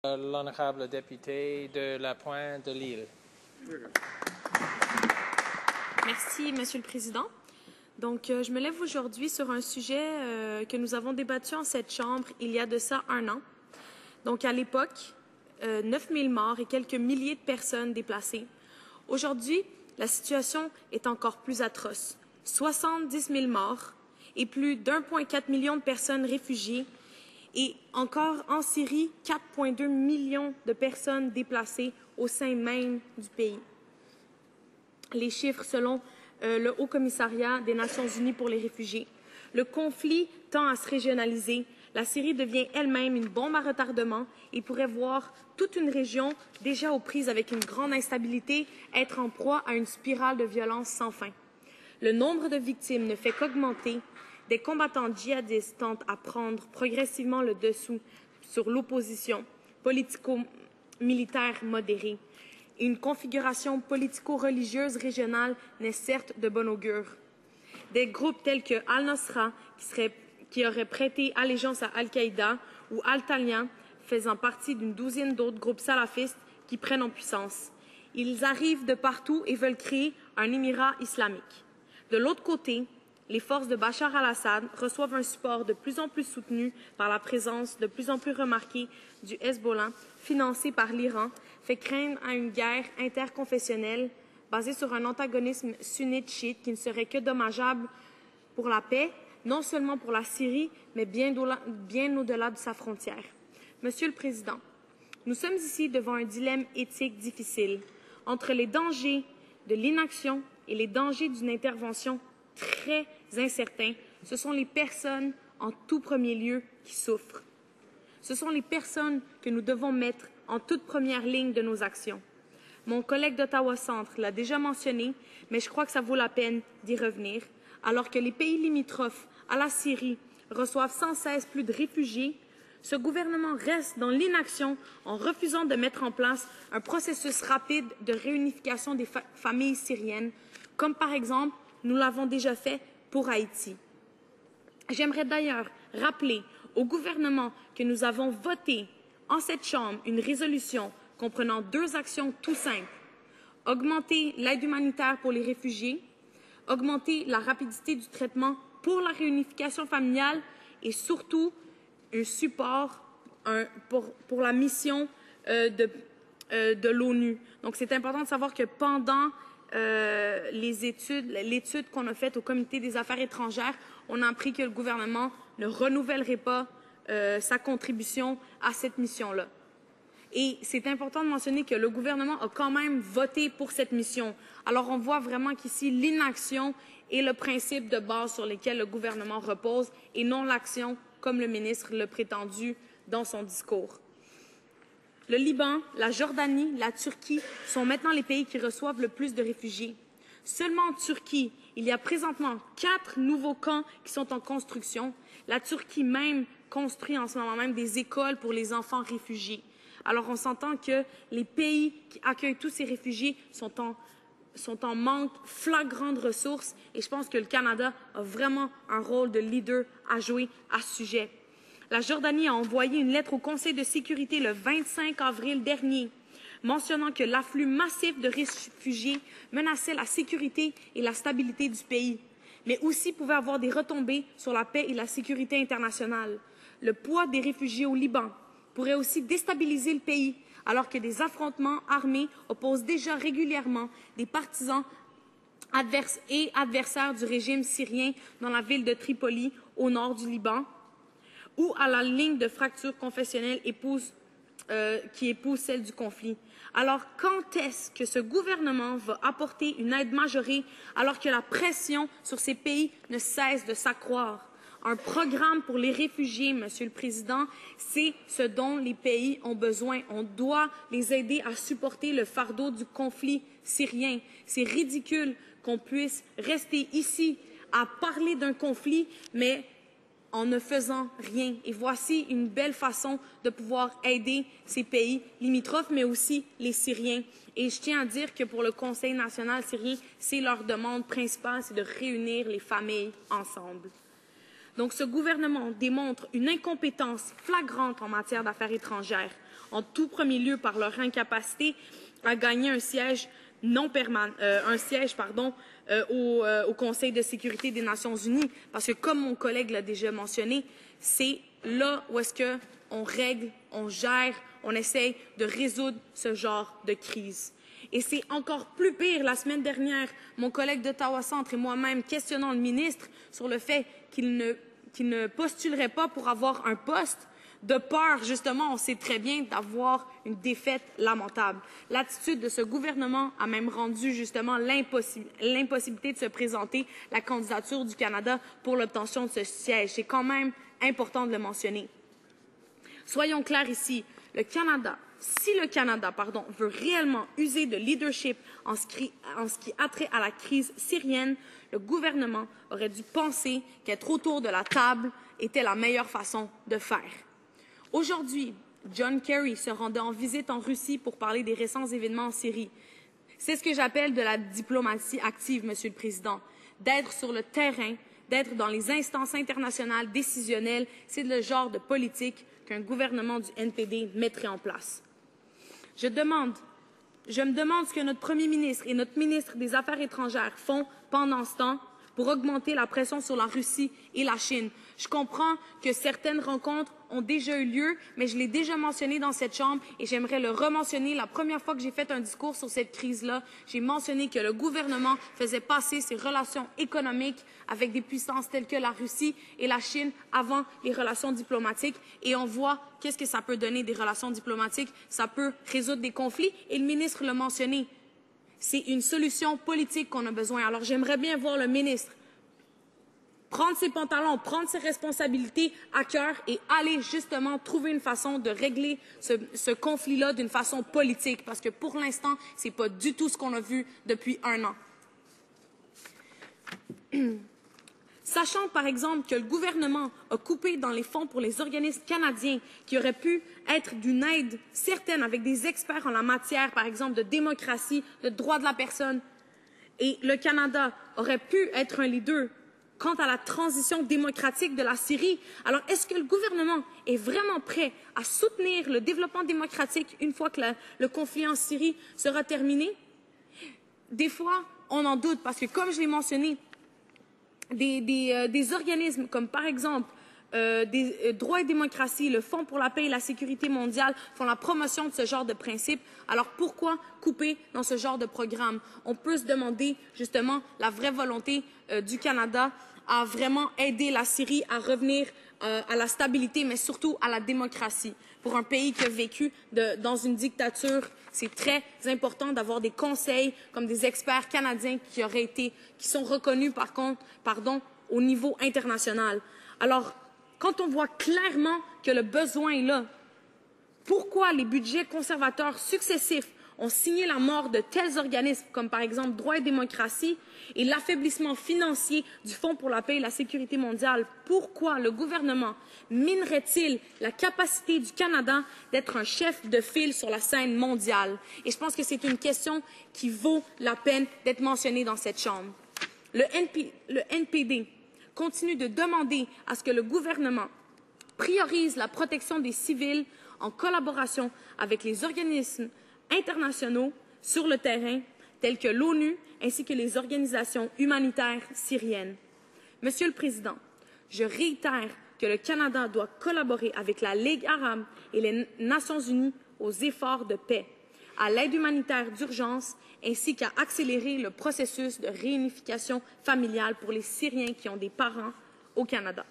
L'honorable député de La Pointe de Lille. Merci, Monsieur le Président. Donc, je me lève aujourd'hui sur un sujet que nous avons débattu en cette Chambre il y a de ça 1 an. Donc, à l'époque, 9 000 morts et quelques milliers de personnes déplacées. Aujourd'hui, la situation est encore plus atroce. 70 000 morts et plus d'1,4 million de personnes réfugiées. Et encore en Syrie, 4,2 millions de personnes déplacées au sein même du pays. Les chiffres selon le Haut Commissariat des Nations Unies pour les réfugiés. Le conflit tend à se régionaliser. La Syrie devient elle-même une bombe à retardement et pourrait voir toute une région déjà aux prises avec une grande instabilité être en proie à une spirale de violence sans fin. Le nombre de victimes ne fait qu'augmenter. Des combattants djihadistes tentent à prendre progressivement le dessous sur l'opposition politico-militaire modérée. Une configuration politico-religieuse régionale n'est certes de bon augure. Des groupes tels que Al-Nosra, qui auraient prêté allégeance à Al-Qaïda, ou Al-Talian, faisant partie d'une douzaine d'autres groupes salafistes qui prennent en puissance. Ils arrivent de partout et veulent créer un émirat islamique. De l'autre côté, les forces de Bachar al-Assad reçoivent un support de plus en plus soutenu par la présence de plus en plus remarquée du Hezbollah, financé par l'Iran, fait craindre à une guerre interconfessionnelle basée sur un antagonisme sunnite-chiite qui ne serait que dommageable pour la paix, non seulement pour la Syrie, mais bien au-delà de sa frontière. Monsieur le Président, nous sommes ici devant un dilemme éthique difficile entre les dangers de l'inaction et les dangers d'une intervention très incertain. Ce sont les personnes en tout premier lieu qui souffrent. Ce sont les personnes que nous devons mettre en toute première ligne de nos actions. Mon collègue d'Ottawa Centre l'a déjà mentionné, mais je crois que ça vaut la peine d'y revenir. Alors que les pays limitrophes à la Syrie reçoivent sans cesse plus de réfugiés, ce gouvernement reste dans l'inaction en refusant de mettre en place un processus rapide de réunification des familles syriennes, comme par exemple nous l'avons déjà fait pour Haïti. J'aimerais d'ailleurs rappeler au gouvernement que nous avons voté en cette Chambre une résolution comprenant 2 actions tout simples. Augmenter l'aide humanitaire pour les réfugiés, augmenter la rapidité du traitement pour la réunification familiale et surtout un support pour la mission de l'ONU. Donc c'est important de savoir que pendant l'étude qu'on a faite au Comité des affaires étrangères, on a appris que le gouvernement ne renouvellerait pas sa contribution à cette mission-là. Et c'est important de mentionner que le gouvernement a quand même voté pour cette mission. Alors on voit vraiment qu'ici, l'inaction est le principe de base sur lequel le gouvernement repose et non l'action, comme le ministre l'a prétendu dans son discours. Le Liban, la Jordanie, la Turquie sont maintenant les pays qui reçoivent le plus de réfugiés. Seulement en Turquie, il y a présentement 4 nouveaux camps qui sont en construction. La Turquie même construit en ce moment même des écoles pour les enfants réfugiés. Alors on s'entend que les pays qui accueillent tous ces réfugiés sont en manque flagrant de ressources et je pense que le Canada a vraiment un rôle de leader à jouer à ce sujet. La Jordanie a envoyé une lettre au Conseil de sécurité le 25 avril dernier, mentionnant que l'afflux massif de réfugiés menaçait la sécurité et la stabilité du pays, mais aussi pouvait avoir des retombées sur la paix et la sécurité internationale. Le poids des réfugiés au Liban pourrait aussi déstabiliser le pays, alors que des affrontements armés opposent déjà régulièrement des partisans et adversaires du régime syrien dans la ville de Tripoli, au nord du Liban, ou à la ligne de fracture confessionnelle qui épouse celle du conflit. Alors, quand est-ce que ce gouvernement va apporter une aide majorée alors que la pression sur ces pays ne cesse de s'accroître? Un programme pour les réfugiés, Monsieur le Président, c'est ce dont les pays ont besoin. On doit les aider à supporter le fardeau du conflit syrien. C'est ridicule qu'on puisse rester ici à parler d'un conflit, mais en ne faisant rien. Et voici une belle façon de pouvoir aider ces pays limitrophes, mais aussi les Syriens. Et je tiens à dire que pour le Conseil national syrien, c'est leur demande principale, c'est de réunir les familles ensemble. Donc ce gouvernement démontre une incompétence flagrante en matière d'affaires étrangères, en tout premier lieu par leur incapacité à gagner un siège au Conseil de sécurité des Nations unies, parce que comme mon collègue l'a déjà mentionné, c'est là où est-ce qu'on règle, on gère, on essaye de résoudre ce genre de crise. Et c'est encore plus pire. La semaine dernière, mon collègue d'Ottawa Centre et moi-même questionnant le ministre sur le fait qu'il ne postulerait pas pour avoir un poste, de peur, justement, on sait très bien, d'avoir une défaite lamentable. L'attitude de ce gouvernement a même rendu, justement, l'impossibilité de se présenter la candidature du Canada pour l'obtention de ce siège. C'est quand même important de le mentionner. Soyons clairs ici, si le Canada veut réellement user de leadership en ce qui a trait à la crise syrienne, le gouvernement aurait dû penser qu'être autour de la table était la meilleure façon de faire. Aujourd'hui, John Kerry se rendait en visite en Russie pour parler des récents événements en Syrie. C'est ce que j'appelle de la diplomatie active, Monsieur le Président. D'être sur le terrain, d'être dans les instances internationales décisionnelles, c'est le genre de politique qu'un gouvernement du NPD mettrait en place. Je me demande ce que notre Premier ministre et notre ministre des Affaires étrangères font pendant ce temps pour augmenter la pression sur la Russie et la Chine. Je comprends que certaines rencontres ont déjà eu lieu, mais je l'ai déjà mentionné dans cette Chambre et j'aimerais le rementionner. La première fois que j'ai fait un discours sur cette crise-là, j'ai mentionné que le gouvernement faisait passer ses relations économiques avec des puissances telles que la Russie et la Chine avant les relations diplomatiques. Et on voit qu'est-ce que ça peut donner des relations diplomatiques. Ça peut résoudre des conflits et le ministre l'a mentionné. C'est une solution politique qu'on a besoin. Alors j'aimerais bien voir le ministre prendre ses pantalons, prendre ses responsabilités à cœur et aller justement trouver une façon de régler ce conflit-là d'une façon politique, parce que pour l'instant, ce n'est pas du tout ce qu'on a vu depuis un an. Sachant, par exemple, que le gouvernement a coupé dans les fonds pour les organismes canadiens qui auraient pu être d'une aide certaine avec des experts en la matière, par exemple de démocratie, de droits de la personne, et le Canada aurait pu être un leader quant à la transition démocratique de la Syrie. Alors, est-ce que le gouvernement est vraiment prêt à soutenir le développement démocratique une fois que le conflit en Syrie sera terminé? Des fois, on en doute parce que, comme je l'ai mentionné, des organismes comme, par exemple, des droits et démocratie, le Fonds pour la paix et la sécurité mondiale font la promotion de ce genre de principe. Alors pourquoi couper dans ce genre de programme? On peut se demander justement la vraie volonté du Canada à vraiment aider la Syrie à revenir à la stabilité, mais surtout à la démocratie. Pour un pays qui a vécu dans une dictature, c'est très important d'avoir des conseils comme des experts canadiens qui sont reconnus au niveau international. Alors, quand on voit clairement que le besoin est là, pourquoi les budgets conservateurs successifs ont signé la mort de tels organismes comme par exemple Droits et démocratie et l'affaiblissement financier du Fonds pour la paix et la sécurité mondiale, pourquoi le gouvernement minerait-il la capacité du Canada d'être un chef de file sur la scène mondiale? Et je pense que c'est une question qui vaut la peine d'être mentionnée dans cette Chambre. Le NPD continue de demander à ce que le gouvernement priorise la protection des civils en collaboration avec les organismes internationaux sur le terrain, tels que l'ONU ainsi que les organisations humanitaires syriennes. Monsieur le Président, je réitère que le Canada doit collaborer avec la Ligue arabe et les Nations unies aux efforts de paix, à l'aide humanitaire d'urgence ainsi qu'à accélérer le processus de réunification familiale pour les Syriens qui ont des parents au Canada.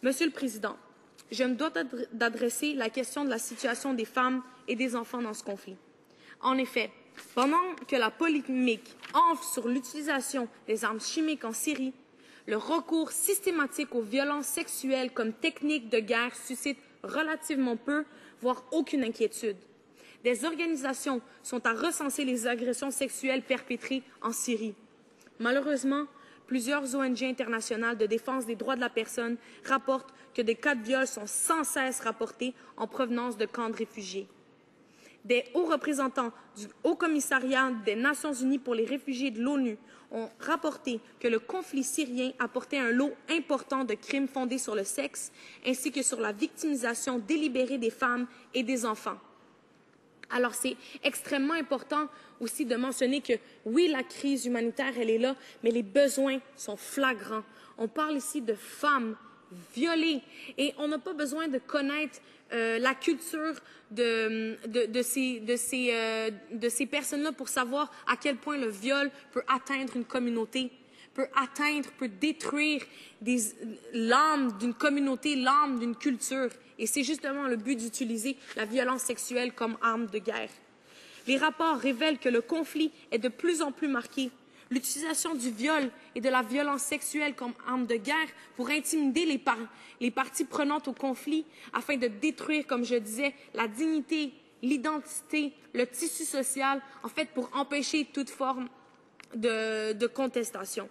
Monsieur le Président, je me dois d'adresser la question de la situation des femmes et des enfants dans ce conflit. En effet, pendant que la polémique enfle sur l'utilisation des armes chimiques en Syrie, le recours systématique aux violences sexuelles comme technique de guerre suscite relativement peu, voire aucune inquiétude. Des organisations sont à recenser les agressions sexuelles perpétrées en Syrie. Malheureusement, plusieurs ONG internationales de défense des droits de la personne rapportent que des cas de viol sont sans cesse rapportés en provenance de camps de réfugiés. Des hauts représentants du Haut Commissariat des Nations Unies pour les réfugiés de l'ONU ont rapporté que le conflit syrien apportait un lot important de crimes fondés sur le sexe, ainsi que sur la victimisation délibérée des femmes et des enfants. Alors, c'est extrêmement important aussi de mentionner que, oui, la crise humanitaire, elle est là, mais les besoins sont flagrants. On parle ici de femmes violées et on n'a pas besoin de connaître la culture de ces personnes-là pour savoir à quel point le viol peut atteindre une communauté, peut détruire l'âme d'une communauté, l'âme d'une culture. Et c'est justement le but d'utiliser la violence sexuelle comme arme de guerre. Les rapports révèlent que le conflit est de plus en plus marqué. L'utilisation du viol et de la violence sexuelle comme arme de guerre pour intimider les parties prenantes au conflit afin de détruire, comme je disais, la dignité, l'identité, le tissu social, en fait, pour empêcher toute forme de contestation.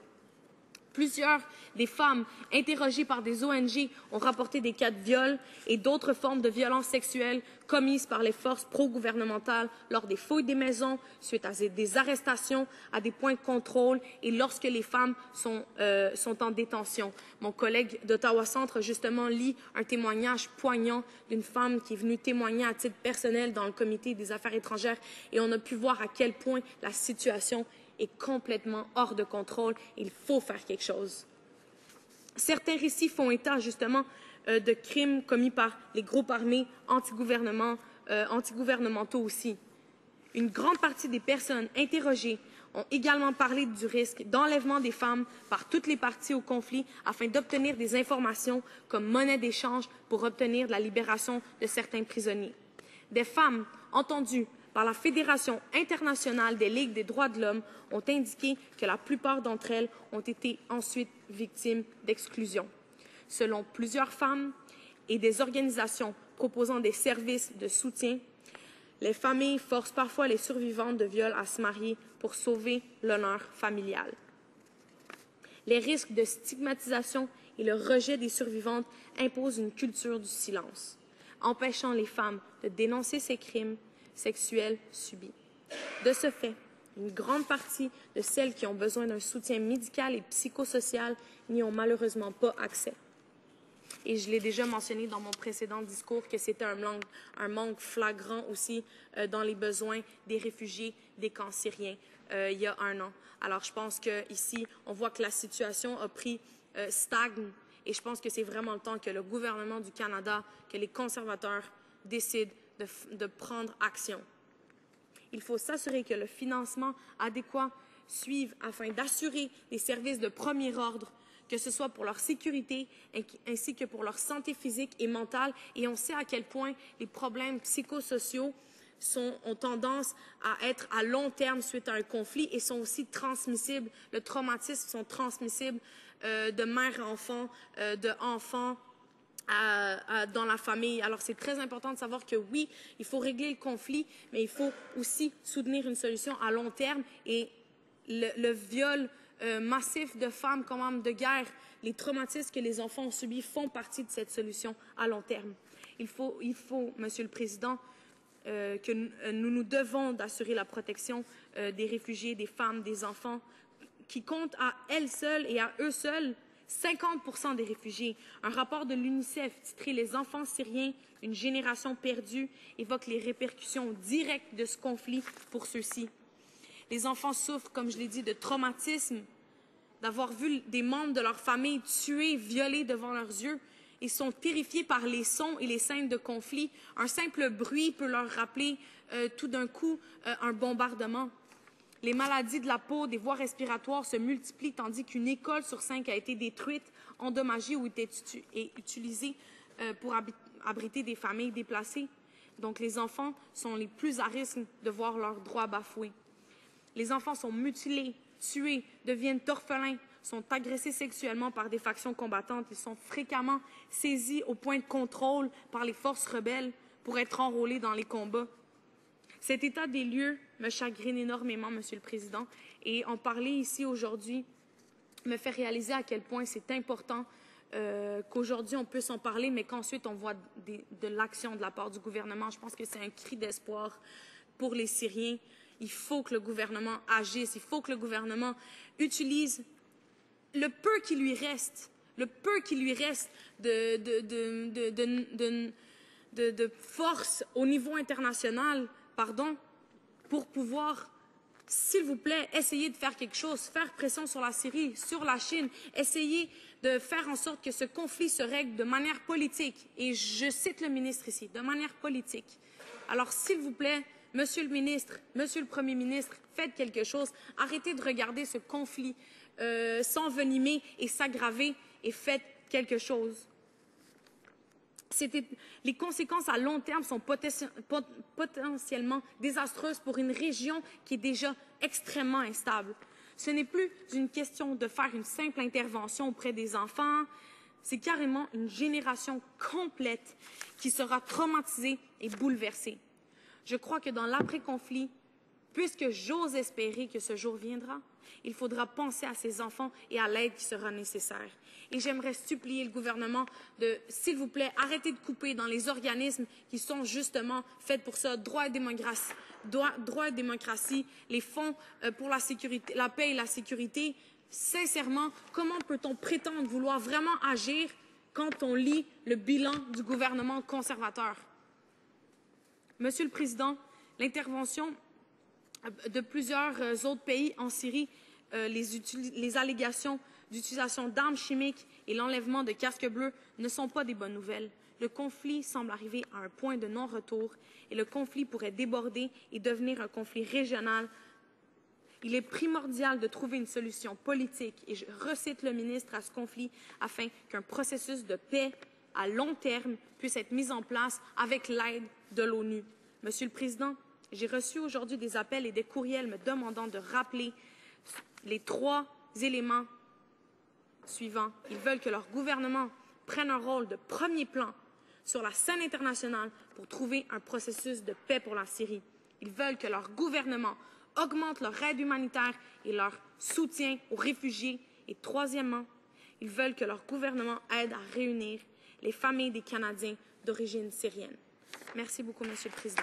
Plusieurs des femmes interrogées par des ONG ont rapporté des cas de viol et d'autres formes de violences sexuelles commises par les forces pro-gouvernementales lors des fouilles des maisons, suite à des arrestations, à des points de contrôle et lorsque les femmes sont en détention. Mon collègue d'Ottawa Centre, justement, lit un témoignage poignant d'une femme qui est venue témoigner à titre personnel dans le comité des affaires étrangères et on a pu voir à quel point la situation est complètement hors de contrôle. Il faut faire quelque chose. Certains récits font état justement de crimes commis par les groupes armés antigouvernementaux aussi. Une grande partie des personnes interrogées ont également parlé du risque d'enlèvement des femmes par toutes les parties au conflit afin d'obtenir des informations comme monnaie d'échange pour obtenir la libération de certains prisonniers. Des femmes entendues par la Fédération internationale des ligues des droits de l'homme ont indiqué que la plupart d'entre elles ont été ensuite victimes d'exclusion. Selon plusieurs femmes et des organisations proposant des services de soutien, les familles forcent parfois les survivantes de viols à se marier pour sauver l'honneur familial. Les risques de stigmatisation et le rejet des survivantes imposent une culture du silence, empêchant les femmes de dénoncer ces crimes sexuels subis. De ce fait, une grande partie de celles qui ont besoin d'un soutien médical et psychosocial n'y ont malheureusement pas accès. Et je l'ai déjà mentionné dans mon précédent discours que c'était un manque flagrant aussi dans les besoins des réfugiés des camps syriens il y a 1 an. Alors je pense qu'ici, on voit que la situation a stagne et je pense que c'est vraiment le temps que le gouvernement du Canada, que les conservateurs décident de prendre action. Il faut s'assurer que le financement adéquat suive afin d'assurer des services de premier ordre, que ce soit pour leur sécurité ainsi que pour leur santé physique et mentale. Et on sait à quel point les problèmes psychosociaux ont tendance à être à long terme suite à un conflit et sont aussi transmissibles. Le traumatisme sont transmissibles de mère à enfant, d'enfant dans la famille. Alors, c'est très important de savoir que oui, il faut régler le conflit, mais il faut aussi soutenir une solution à long terme. Et le viol massif de femmes comme arme de guerre, les traumatismes que les enfants ont subis font partie de cette solution à long terme. Il faut, Monsieur le Président, que nous devons d'assurer la protection des réfugiés, des femmes, des enfants, qui comptent à elles seules et à eux seuls 50% des réfugiés. Un rapport de l'UNICEF titré « Les enfants syriens, une génération perdue » évoque les répercussions directes de ce conflit pour ceux-ci. Les enfants souffrent, comme je l'ai dit, de traumatisme, d'avoir vu des membres de leur famille tués, violés devant leurs yeux. Ils sont terrifiés par les sons et les scènes de conflit. Un simple bruit peut leur rappeler tout d'un coup un bombardement. Les maladies de la peau, des voies respiratoires se multiplient tandis qu'une école sur 5 a été détruite, endommagée ou utilisée pour abriter des familles déplacées. Donc les enfants sont les plus à risque de voir leurs droits bafoués. Les enfants sont mutilés, tués, deviennent orphelins, sont agressés sexuellement par des factions combattantes. Ils sont fréquemment saisis au point de contrôle par les forces rebelles pour être enrôlés dans les combats. Cet état des lieux me chagrine énormément, Monsieur le Président, et en parler ici aujourd'hui me fait réaliser à quel point c'est important qu'aujourd'hui on peut s'en parler, mais qu'ensuite on voit de l'action de la part du gouvernement. Je pense que c'est un cri d'espoir pour les Syriens. Il faut que le gouvernement agisse, il faut que le gouvernement utilise le peu qui lui reste, de force au niveau international, pour pouvoir, s'il vous plaît, essayer de faire quelque chose, faire pression sur la Syrie, sur la Chine, essayer de faire en sorte que ce conflit se règle de manière politique. Et je cite le ministre ici, de manière politique. Alors, s'il vous plaît, Monsieur le ministre, Monsieur le Premier ministre, faites quelque chose. Arrêtez de regarder ce conflit s'envenimer et s'aggraver et faites quelque chose. Les conséquences à long terme sont potentiellement désastreuses pour une région qui est déjà extrêmement instable. Ce n'est plus une question de faire une simple intervention auprès des enfants, c'est carrément une génération complète qui sera traumatisée et bouleversée. Je crois que dans l'après-conflit, puisque j'ose espérer que ce jour viendra, il faudra penser à ces enfants et à l'aide qui sera nécessaire. Et j'aimerais supplier le gouvernement de, s'il vous plaît, arrêter de couper dans les organismes qui sont justement faits pour ça, droit et démocratie, les fonds pour la sécurité, la paix et la sécurité. Sincèrement, comment peut-on prétendre vouloir vraiment agir quand on lit le bilan du gouvernement conservateur? Monsieur le Président, l'intervention de plusieurs autres pays en Syrie, les allégations d'utilisation d'armes chimiques et l'enlèvement de casques bleus ne sont pas des bonnes nouvelles. Le conflit semble arriver à un point de non-retour et le conflit pourrait déborder et devenir un conflit régional. Il est primordial de trouver une solution politique, et je recite le ministre, à ce conflit afin qu'un processus de paix à long terme puisse être mis en place avec l'aide de l'ONU. Monsieur le Président, j'ai reçu aujourd'hui des appels et des courriels me demandant de rappeler les 3 éléments suivants. Ils veulent que leur gouvernement prenne un rôle de premier plan sur la scène internationale pour trouver un processus de paix pour la Syrie. Ils veulent que leur gouvernement augmente leur aide humanitaire et leur soutien aux réfugiés. Et troisièmement, ils veulent que leur gouvernement aide à réunir les familles des Canadiens d'origine syrienne. Merci beaucoup, Monsieur le Président.